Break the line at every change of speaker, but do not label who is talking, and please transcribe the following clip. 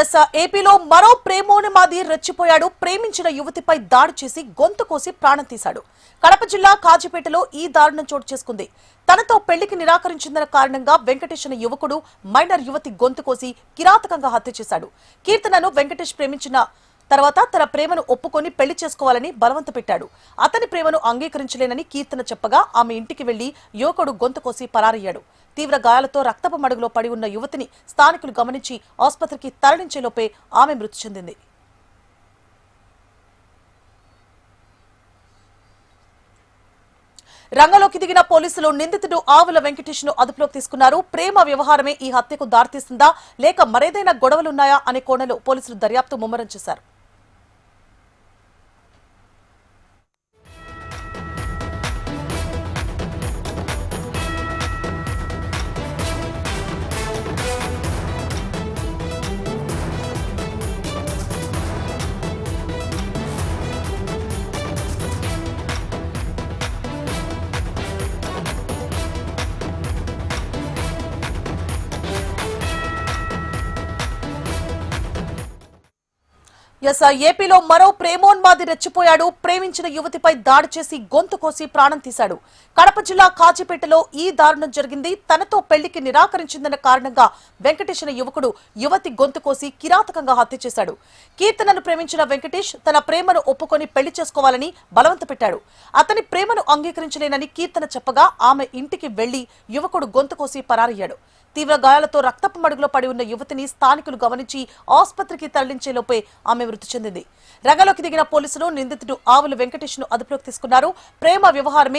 Yes ఏపీలో మరో ప్రేమోన్మాది రెచ్చిపోయాడు. ప్రేమించిన యువతిపై దాడి చేసి గొంతు కోసి ప్రాణం తీశాడు. కడప జిల్లా కాజీపేటలో ఈ దారుణం చోటు చేసుకుంది. తనతో పెళ్లికి నిరాకరించిందన్న కారణంగా వెంకటేష్ అనే యువకుడు మైనర్ యువతి గొంతు కోసి కిరాతకంగా హత్య చేశాడు. కీర్తనను వెంకటేష్ ప్రేమించిన తర్వాత తన ప్రేమను ఒప్పుకొని పెళ్లి చేసుకోవాలని బలవంత పెట్టాడు. అతని ప్రేమను అంగీకరించలేనని కీర్తన చెప్పగా ఆమె ఇంటికి వెళ్లి యువకుడు గొంతు కోసి పరారయ్యాడు. తీవ్ర గాయాలతో రక్తపు మడుగులో పడి ఉన్న యువతిని స్థానికులు గమనించి ఆసుపత్రికి తరలించేలోపే ఆమె మృతి చెందింది. రంగంలోకి దిగిన పోలీసులు నిందితుడు ఆవుల వెంకటేష్ ను అదుపులోకి తీసుకున్నారు. ప్రేమ వ్యవహారమే ఈ హత్యకు దారితీస్తుందా లేక మరేదైనా గొడవలున్నాయా అనే కోణంలో పోలీసులు దర్యాప్తు ముమ్మరం చేశారు. ఏపీలో మరో ప్రేమోన్మాది రెచ్చిపోయాడు. ప్రేమించిన యువతిపై దాడి చేసి గొంతు కోసి ప్రాణం తీశాడు. కడప జిల్లా కాజీపేటలో ఈ దారుణం జరిగింది. తనతో పెళ్లికి నిరాకరించిందన్న కారణంగా వెంకటేష్ అనే యువకుడు యువతి గొంతు కోసి కిరాతకంగా హత్య చేశాడు. కీర్తనను ప్రేమించిన వెంకటేష్ తన ప్రేమను ఒప్పుకొని పెళ్లి చేసుకోవాలని బలవంత పెట్టాడు. అతని ప్రేమను అంగీకరించలేనని కీర్తన చెప్పగా ఆమె ఇంటికి వెళ్లి యువకుడు గొంతు కోసి పరారయ్యాడు. తీవ్ర గాయాలతో రక్తపు మడుగులో పడి ఉన్న యువతిని స్థానికులు గమనించి ఆసుపత్రికి తరలించేలోపే ఆమె మృతి చెందింది. రంగంలోకి దిగిన పోలీసులు నిందితుడు ఆవుల వెంకటేష్ ను అదుపులోకి తీసుకున్నారు. ప్రేమ వ్యవహారమే